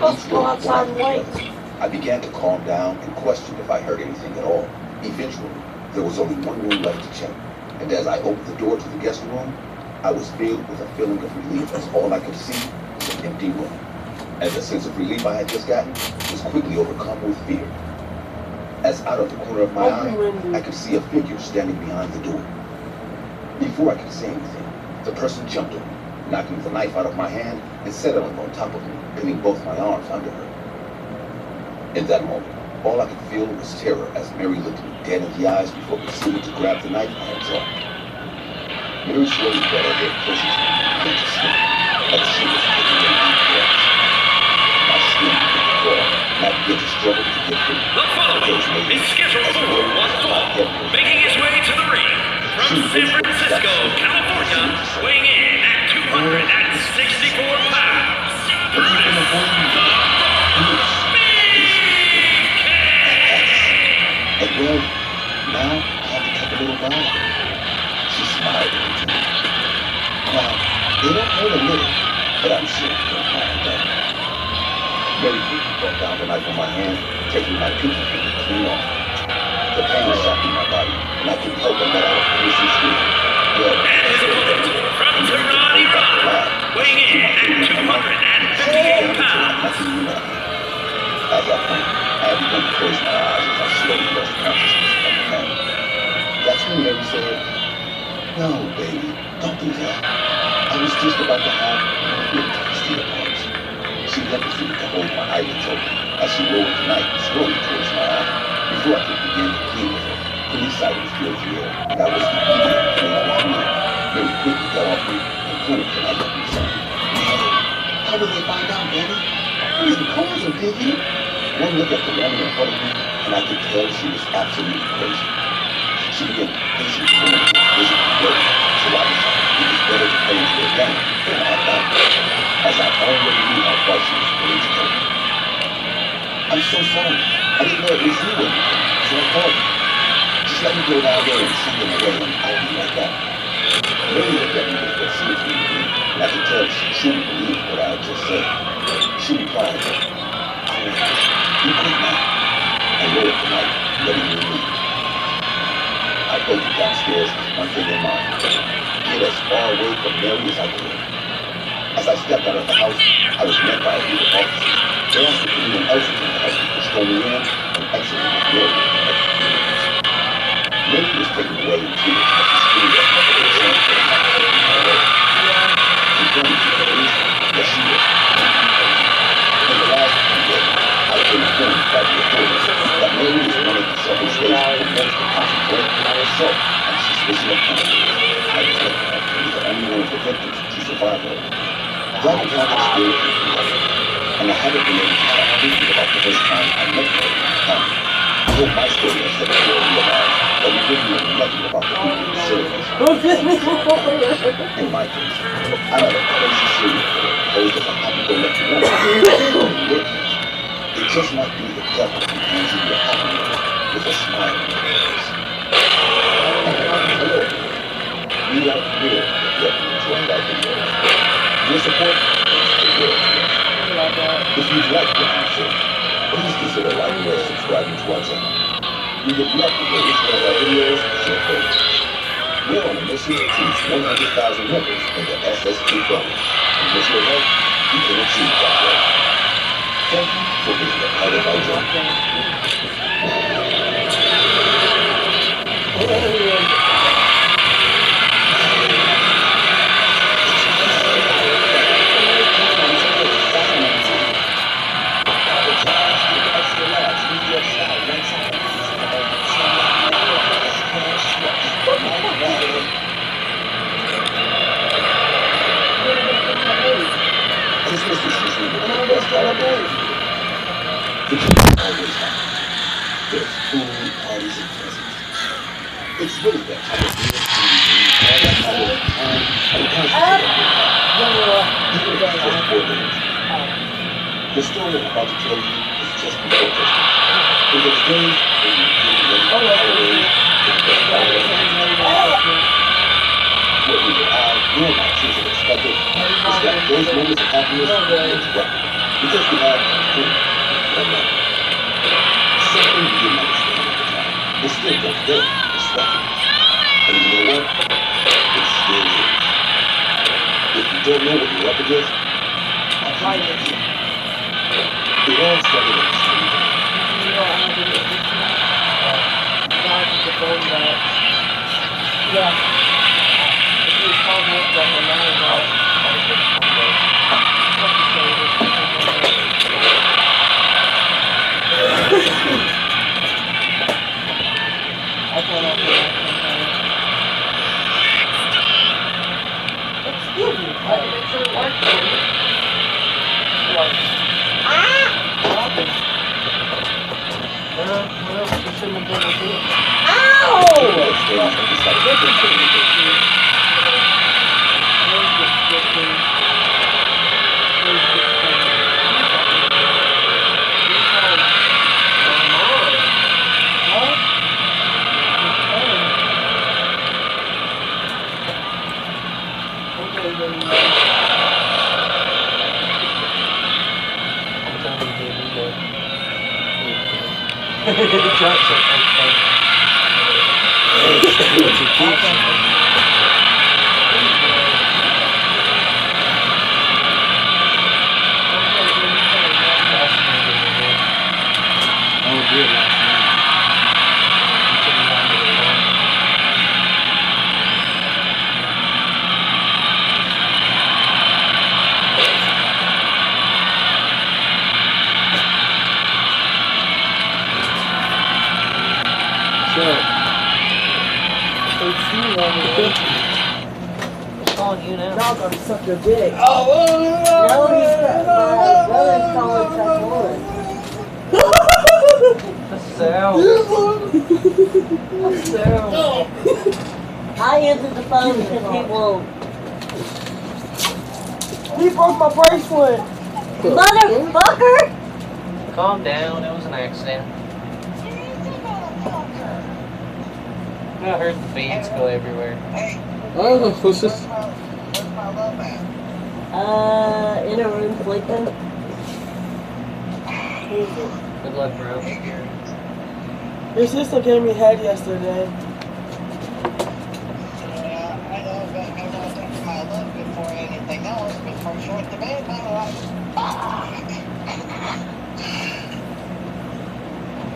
Let's go outside and wait. I began to calm down and question if I heard anything at all. Eventually, there was only one room left to check, and as I opened the door to the guest room, I was filled with a feeling of relief as all I could see was an empty room. And the sense of relief I had just gotten was quickly overcome with fear. As out of the corner of my eye, I could see a figure standing behind the door. Before I could say anything, the person jumped on me, knocking the knife out of my hand and settling on top of me, pinning both my arms under her. In that moment, all I could feel was terror as Mary looked me dead in the eyes before proceeding to grab the knife I had drawn. Mary slowly brought her head closer to me and began to snap, as she was taking in deep breaths. My skin began to crawl, and I began to struggle to get free. The following is scheduled for one fall, making his way to the ring from San Francisco, California, weighing in at 264 pounds, Brutus the And well, now I have to take a little bow. She smiled at me. Now, they don't hurt a little, but I'm sure you don't mind that. Mary quickly brought down the knife on my hand, taking my pinky finger clean off. The pain shot through my body, and I couldn't help but let out a piercing scream. Well, and his opponent from Tehran, Iran, weighing in at 258 pounds. At that point, I had begun to close my eyes as I slowly lost consciousness from the pain. That's when Mary said, "No, baby, don't do that. I was just about to have a real tasty apart." She then proceeded to hold my eyelids open as she lowered the knife slowly towards my eye. Before I could begin to plead with her, police sirens filled the air, and I was immediately filled with fear. Mary quickly got off me and pointed the knife at me, saying, "Hey, how will they find out, baby? Only the cars are digging." One look at the woman in front of me, and I could tell she was absolutely crazy. She began pacing the room physically ill, so I decided it was better to play into her game than act out, as I already knew how far she was willing to go. "I'm so sorry. I didn't know it was you or anything, so I called you. Just let me go down there and send them away, and I'll be right back." Mary looked at me with what seemed to be relief, and I could tell she truly believed what I had just said. She replied, "All right, you quit now," and lowered the knife, letting me leave. I bolted downstairs with one thing in mind: get as far away from Mary as I could. As I stepped out of the house, I was met by a group of officers. They asked if anyone else was in the house before storming in and exiting with Mary in the next few minutes. Mary was taken away in tears as she screamed at me for the chance for her not taking my way. She told me to the police that she was in the last few days, I had been informed by the authorities that Mary is wanted in several states for multiple counts of rape, assault, and suspicion of cannibalism. I was lucky enough to be the only one of the victims to survive her. That encounter still confused me, and I haven't been able to stop thinking about the first time I met her in the county. I hope my story has helped you all realize that we really know nothing about the people who serve us. In my case, I had a crazy serial killer posed as a happy-go-lucky woman. It just might be the devil who hands you your happiness with a smile on your face. Hello. We are thrilled that you have enjoyed our video. Your support is the world to us. If you've liked what you said, please consider liking or subscribing to our channel. We would love to hear which one of our videos is your favorite. We're on a mission to reach 100,000 members in the SST family, and with your help, we can achieve that goal. Thank you for being a part of our journey. Christmas is usually one of the best holidays. The kids always happy. There's food, parties, and presents. It's really that time of year when you need all that quality time and concentrate on your life. Even if it's just 4 minutes. The story I'm about to tell you is just before Christmas. In those days when you feel ready for the holidays, it's just what we were all, and my children expected is that those moments of happiness will direct Because we have something you didn't understand at the time. It still goes there. It's recognize. And you know what? It still is. If you don't know what you're up against, I'll tell you. It all started at the same time. Yeah. If you call me up that one, excuse me, I didn't make sure it worked for you. You shouldn't have done it. It's calling you now. Y'all gonna suck your dick. No, My brother's calling I answered the phone because he won't. He broke my bracelet. Motherfucker! Calm down, it was an accident. I heard the beads go everywhere. Oh, what's this? In a room sleeping. Good luck, bro. Your sister gave me head yesterday.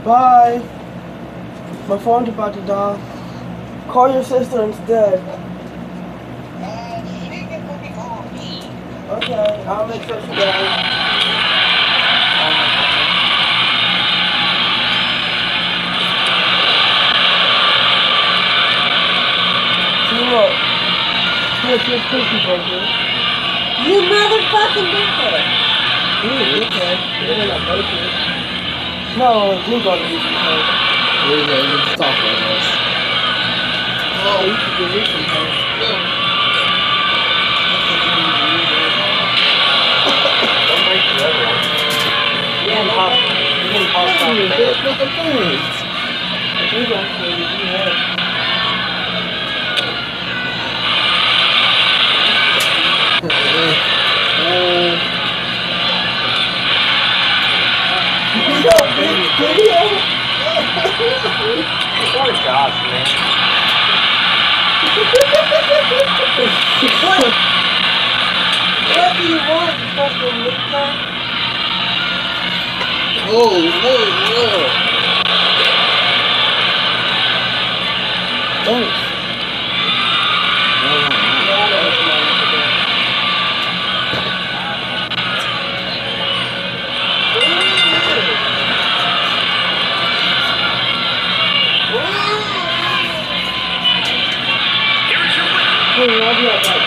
Bye. My phone's about to die. Call your sister instead. Okay, I'll make sure she does. See what? Here's cookie burger. You motherfucking dickhead! Ooh, okay. You're not burger. No, you got to eat some. We're going to talk about this. Oh, you should give me some toast. Don't break the other one. You can pause on the bed. Look at things. You actually, you have. Poor Josh, man. What do you want, fucking Victor? Oh, Thanks. Here is your winner. Hey, I'll be right back.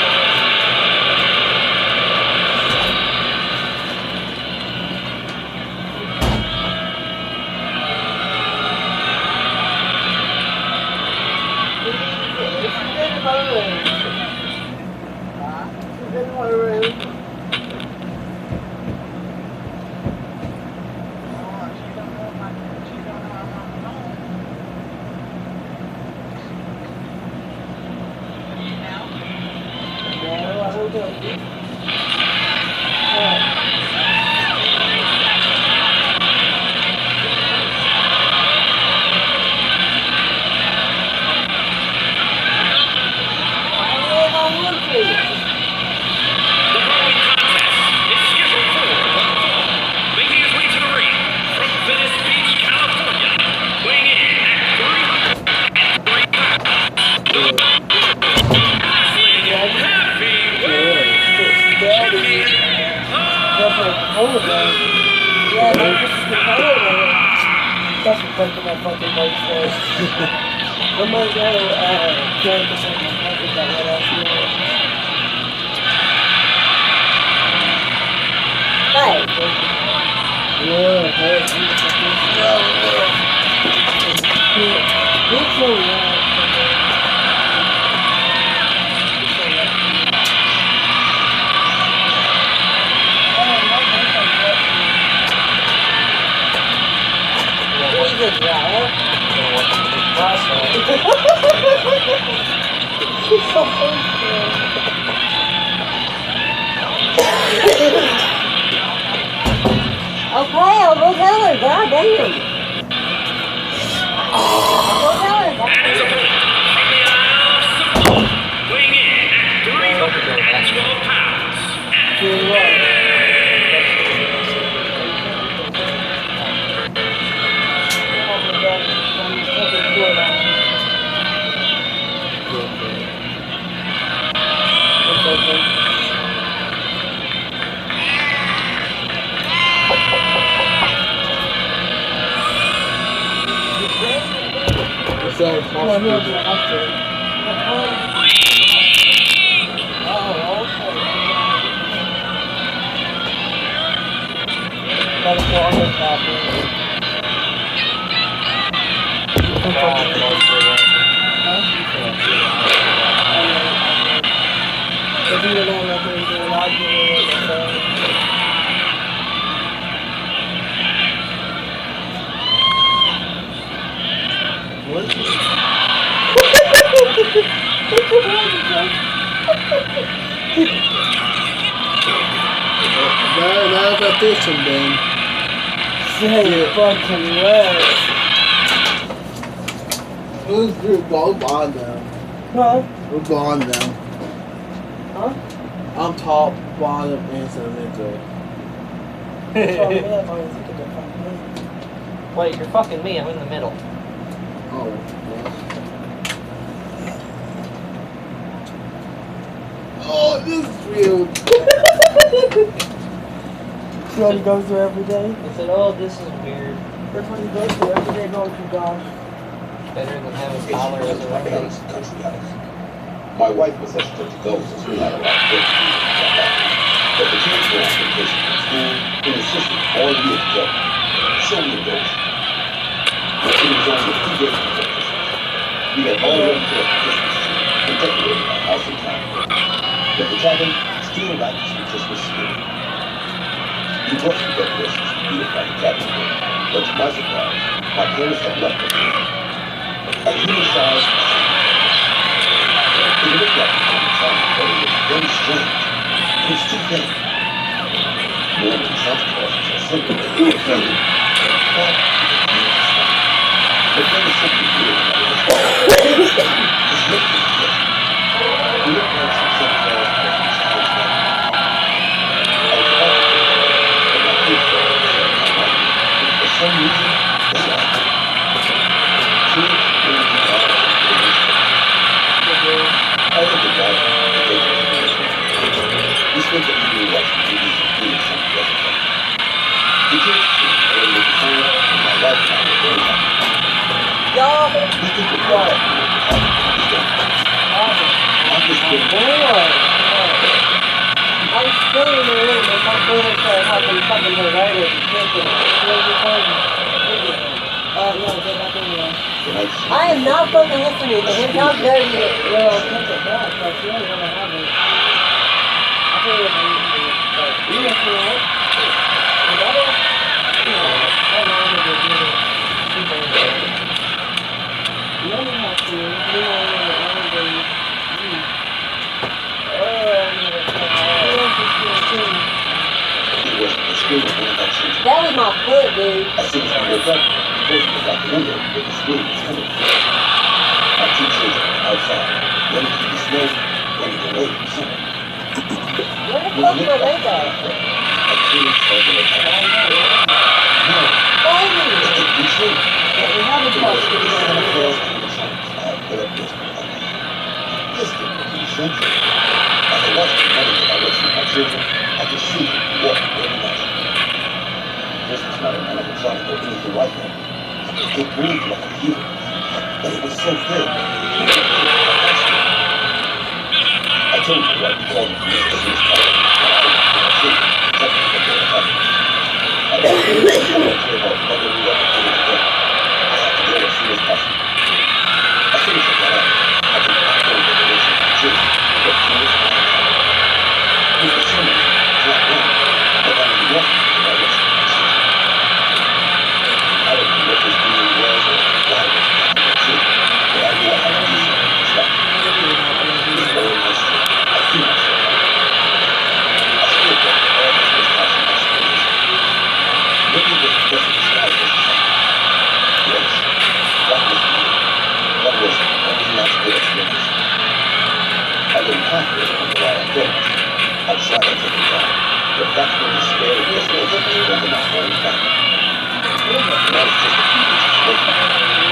Yeah, they just control That's what breaking my fucking bike first. I'm gonna go, 20% my pocket that right off here. Hey, Yeah, hey, I'm the fucking... It's so loud. he's a driver. Okay, I'll go tell her. God damn. I'll go tell her. That is a point from the Isle of Samoa, weighing in at 312 pounds. Doing what? What's that? No, no, no, after. Oh, okay. Gotta go on the top. If you don't know nothing, do it. I'll give you what the phone. Now about this one, then. Say fucking less. We're gone now. Huh? We're gone now. Huh? I'm top, bottom, and center. Wait, you're fucking me. I'm in the middle. Oh, oh, this is real. That's what he goes through every day. I said, oh, this is weird. That's what he goes through every day going through Josh. Better than having Tyler as a My roommate. parents' country house. My wife was hesitant to go since we had a lot of work to do to get back. But the kids were on vacation from school and insisted all year to go. So we indulged. It was only a few days before Christmas. We had already put up a Christmas tree and decorated our house in town. But the cabin still lacked some Christmas spirit. We brought some decorations to beautify the cabin, but to my surprise, my parents had left us. A human-sized it looked like a tiny trunk, but it was very strange. It was too big. Normally, Santa Claus is a simple, offended, but then the simple feeling that it was his look was different. He looked like some Santa Claus that was strange like. I was talking to him, but my kids said for some reason, they liked it. Kids really are I looked at that and gave it to him. We spent the evening watching movies and doing something else. The kids came early at the time, and my wife and I were very happy. Y'all, We think we're quite happy with the time of this day. I've just been I was still in the room, but my brother started having fucking neuritis and kicking. No, get back in there. tonight's I am not fucking listening to him talk dirty. Well, take it back, but you ain't gonna have it. I feel like I need to but you don't feel it. You got it? I don't know if you do it. You don't have to. You don't have to. It was the scream of one of that children. That was my foot, dude. As soon as we woke up, we both looked out the window where the scream was coming from. Our two children were outside, running through the snow, running away from someone. Where the fuck were they at? Our kids started to attack. No, Baby! it could be true. We haven't It was talked to the Santa you. Claus and the Giants I had put up this one. This didn't make any sense. As I watched the money that I was with my children, I could see them walking very naturally. Christmas night, and I could try to do anything like that. It moved like a hero, but it was so big. I told you I'd be calling for Mr. Smith's car, and I was going to protect him from their attacks. I was going to clear out whether we ever did it again. I had to go as soon as possible. As soon as I got out, I took the phone to the nation of Jersey, but he was my account. Mr. Simmons was not wrong, but I was walking to my rest of my season. I don't know what this deal was or why it was happening to Jersey, but I knew I had to do something to stop it. With all my strength, I threw myself out. I still thought that all this was passing my explanation. Maybe it was because of the sky was the same. Yes, that was the deal. That was only not good explanation. I didn't have to wonder why I thought myself. I tried to take it down, but that's when the spare of destination was over my whole back. Now it's just a few inches away from me.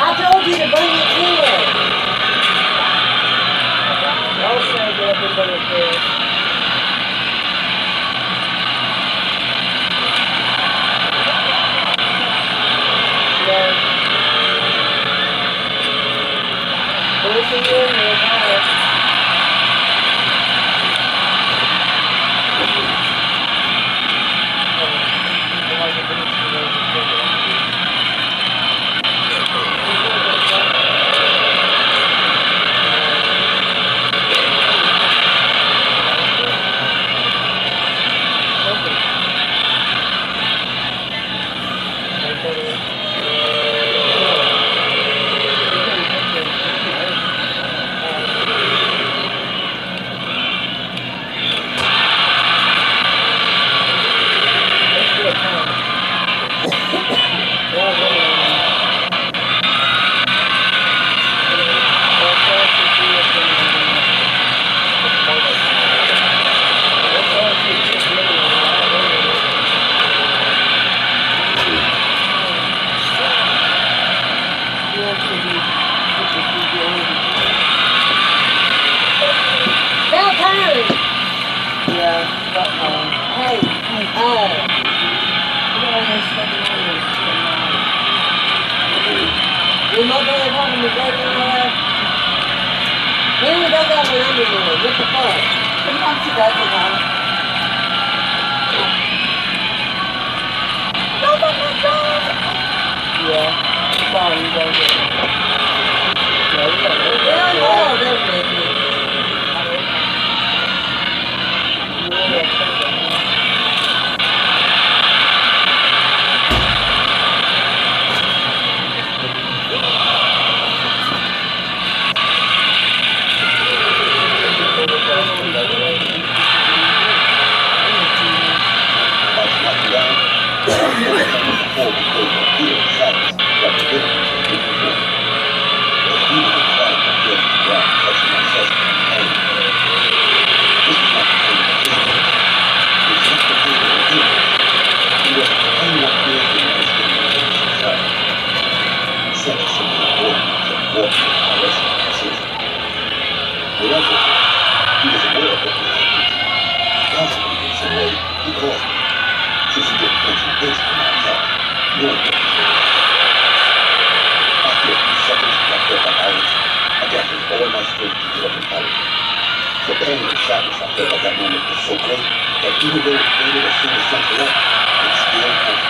I told you to bring it to it. Don't say get up and bring it to it. Yeah. Listen to it, you're fine. When my brother talking to Greg and all that, he only does that when I'm in there. What the fuck? Sometimes he does it, huh? Don't let me go! Yeah. Sorry, you don't get it. Yeah, no, definitely. The pain and sadness I felt at that moment was so great that even though it faded as soon as something up, it still hurt.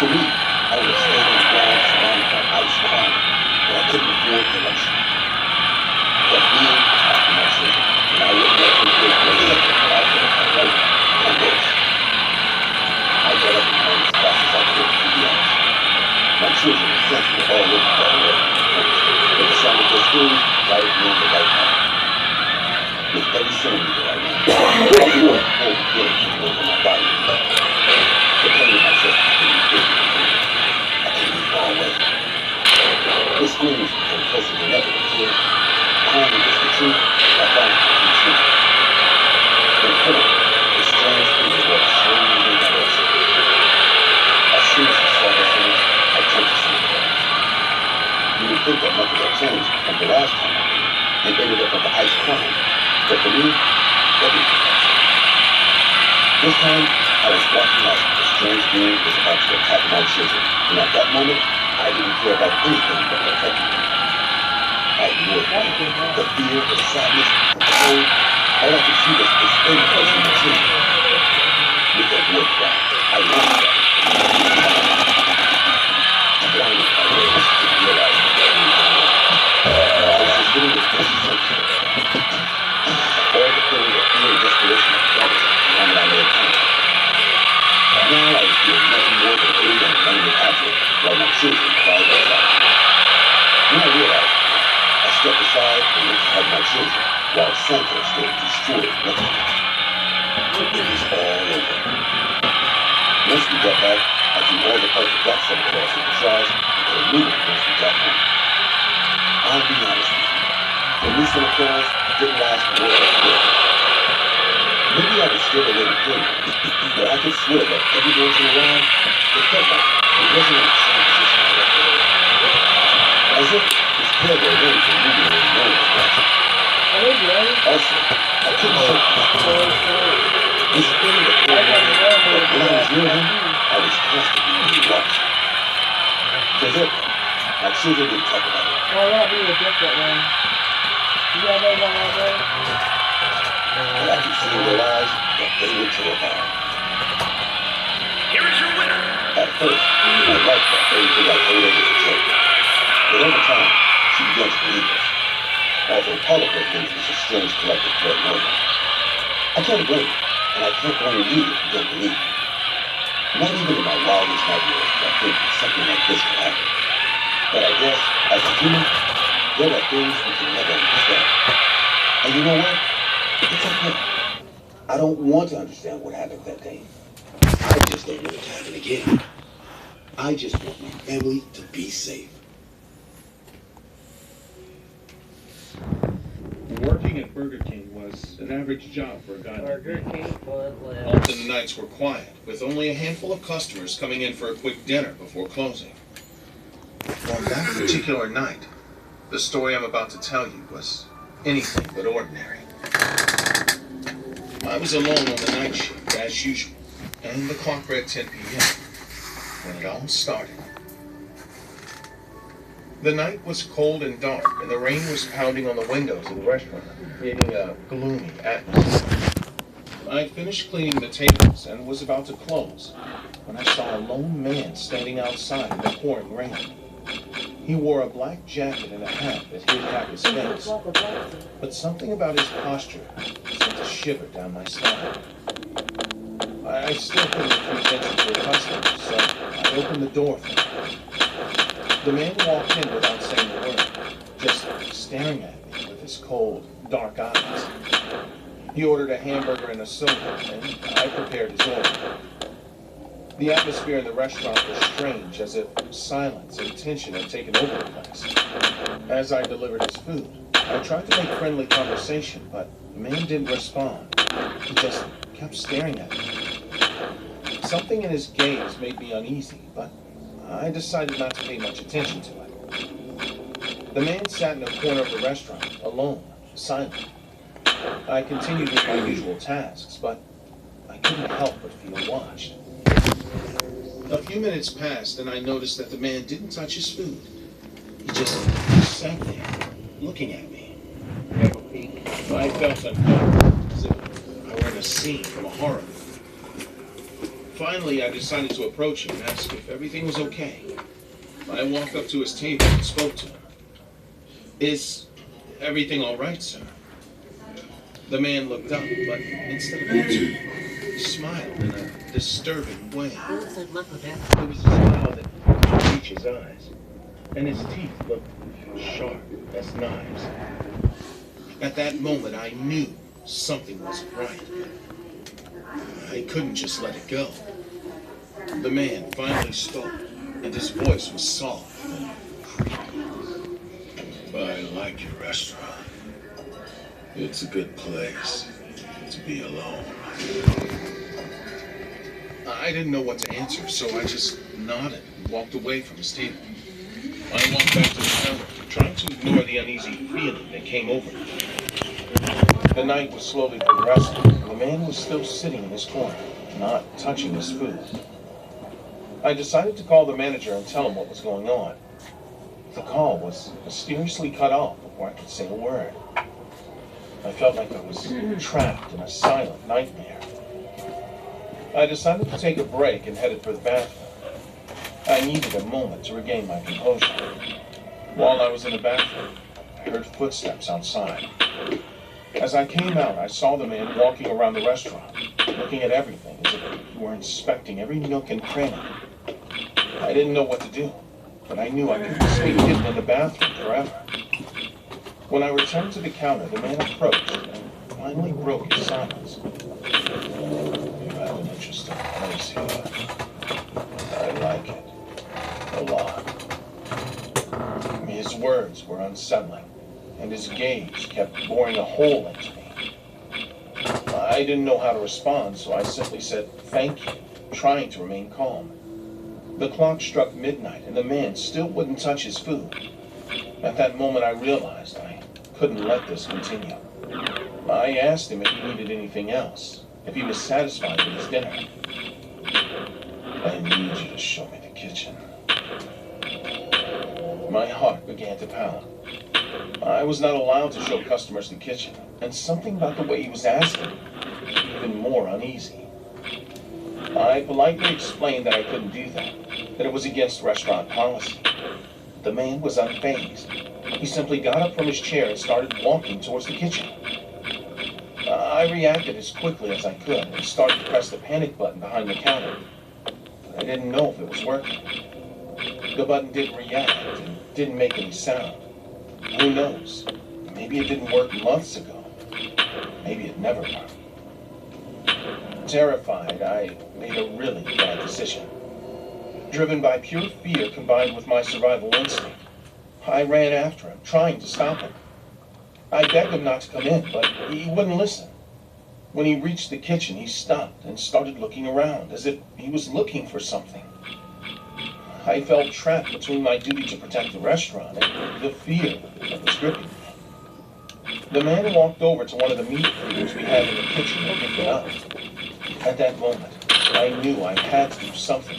For me, I would have stayed on the ground surrounded by ice crying, but I couldn't afford the luxury. But being was after my children, and I wouldn't let them live for a second without them if I wrote and worse. I got up and ran as fast as I could to the edge. My children essentially were already far away. But the sound of their screams guided me in the right path. With every centimeter I ran, I felt a cold feeling come over my body. The pain in my chest was getting bigger and bigger. I couldn't be far away. The screams were closer than ever to clear. Finally, just the truth, I found it to be true. Then four, the strange figure walked slowly in my direction. As soon as I saw those things, I turned to see the place. You would think that nothing had changed from the last time I came, and ended up at the ice climb. But for me, everything had changed. This time, I was walking out. The strange being was about to attack my children, and at that moment, I didn't care about anything but protecting them. I ignored them. The fear, the sadness, the cold. All I could see was this thing facing the tree. With a war cry, I ran at it. Blinded by words to realize that I was just getting this person sensitive. All the feeling of fear and desperation of brothers beyond what I may have counted. Now I was doing nothing more than hitting and running after it while my children cried outside. When I realized it, I stepped aside and looked at my children while Santo stood destroyed next to me. It was all over. Once we got back, I threw all the parts of that summer class in the trash and put a new one once we got home. I'll be honest with you, the new summer class didn't last more than a year. Maybe I was still a little kid, but I could swear that every once in a while, it felt like it wasn't in the same position I left it. As if his head or limbs were moving when no one was watching. Also, I couldn't shake this feeling of fear, but when I was near him, I was constantly being watched. For them, my children didn't talk about it. Oh, that'd be a different one. You got that one out there? But I could see in their eyes that they were terrified. Here is your winner. At first, I liked that everything I told her was a joke. But over time, she began to believe us. Although all of her things was a strange collective paranoia. I can't blame her, and I can't blame you if you don't believe me. Not even in my wildest nightmares did I think that something like this could happen. But I guess, as a human, there are things we can never understand. And you know what? It's okay. I don't want to understand what happened that day. I just don't want it to happen again. I just want my family to be safe. Working at Burger King was an average job for a guy like Burger me. King was Often the nights were quiet, with only a handful of customers coming in for a quick dinner before closing. On that particular night, the story I'm about to tell you was anything but ordinary. I was alone on the night shift, as usual, and the clock read 10 p.m. when it all started. The night was cold and dark, and the rain was pounding on the windows of the restaurant, creating a gloomy atmosphere. I had finished cleaning the tables and was about to close when I saw a lone man standing outside in the pouring rain. He wore a black jacket and a hat that hid half his face, but something about his posture sent a shiver down my spine. I still couldn't refuse entry to a customer, so I opened the door for him. The man walked in without saying a word, just staring at me with his cold, dark eyes. He ordered a hamburger and a soda, and I prepared his order. The atmosphere in the restaurant was strange, as if silence and tension had taken over the place. As I delivered his food, I tried to make friendly conversation, but the man didn't respond. He just kept staring at me. Something in his gaze made me uneasy, but I decided not to pay much attention to it. The man sat in a corner of the restaurant, alone, silent. I continued with my usual tasks, but I couldn't help but feel watched. A few minutes passed, and I noticed that the man didn't touch his food. He just sat there, looking at me. I felt uncomfortable, as if I were in a scene from a horror movie. Finally, I decided to approach him and ask if everything was okay. I walked up to his table and spoke to him. "Is everything all right, sir?" The man looked up, but instead of answering, he smiled in a disturbing way. It was a smile that could reach his eyes, and his teeth looked sharp as knives. At that moment, I knew something wasn't right. I couldn't just let it go. The man finally spoke, and his voice was soft and creepy. like your restaurant. It's a good place to be alone. I didn't know what to answer, so I just nodded and walked away from his table. I walked back to the counter, trying to ignore the uneasy feeling that came over me. The night was slowly progressing, and the man was still sitting in his corner, not touching his food. I decided to call the manager and tell him what was going on. The call was mysteriously cut off before I could say a word. I felt like I was trapped in a silent nightmare. I decided to take a break and headed for the bathroom. I needed a moment to regain my composure. While I was in the bathroom, I heard footsteps outside. As I came out, I saw the man walking around the restaurant, looking at everything as if he were inspecting every nook and cranny. I didn't know what to do, but I knew I couldn't stay hidden in the bathroom forever. When I returned to the counter, the man approached and finally broke his silence. You have an interesting place here. I like it a lot. His words were unsettling, and his gaze kept boring a hole into me. I didn't know how to respond, so I simply said, "Thank you," trying to remain calm. The clock struck midnight, and the man still wouldn't touch his food. At that moment, I realized I couldn't let this continue. I asked him if he needed anything else, if he was satisfied with his dinner. "I need you to show me the kitchen." My heart began to pound. I was not allowed to show customers the kitchen, and something about the way he was asking made me even more uneasy. I politely explained that I couldn't do that it was against restaurant policy. The man was unfazed. He simply got up from his chair and started walking towards the kitchen. I reacted as quickly as I could and started to press the panic button behind the counter, but I didn't know if it was working. The button didn't react and didn't make any sound. Who knows? Maybe it didn't work months ago. Maybe it never worked. Terrified, I made a really bad decision. Driven by pure fear combined with my survival instinct, I ran after him, trying to stop him. I begged him not to come in, but he wouldn't listen. When he reached the kitchen, he stopped and started looking around, as if he was looking for something. I felt trapped between my duty to protect the restaurant and the fear that was gripping me. The man walked over to one of the meat freezers we had in the kitchen and picked it up. At that moment, I knew I had to do something.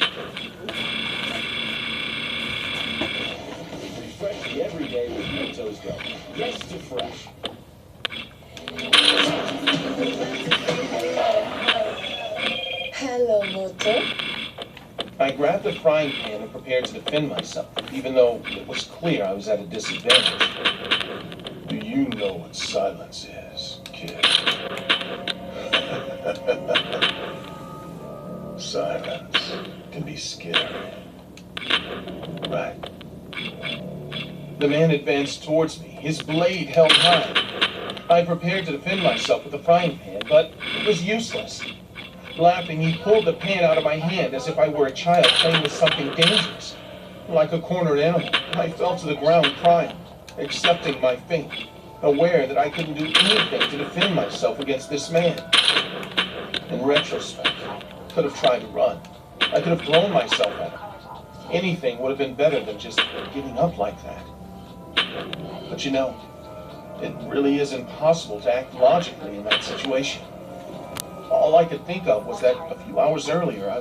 Refresh the everyday with Mentos Go. Yes to fresh. Hello, Moto. I grabbed a frying pan and prepared to defend myself, even though it was clear I was at a disadvantage. Do you know what silence is, kid? Silence can be scary. Right. The man advanced towards me, his blade held high. I prepared to defend myself with the frying pan, but it was useless. Laughing, he pulled the pan out of my hand as if I were a child playing with something dangerous. Like a cornered animal, I fell to the ground crying, accepting my fate, aware that I couldn't do anything to defend myself against this man. In retrospect, I could have tried to run. I could have thrown myself at him. Anything would have been better than just giving up like that. But you know, it really is impossible to act logically in that situation. All I could think of was that a few hours earlier, I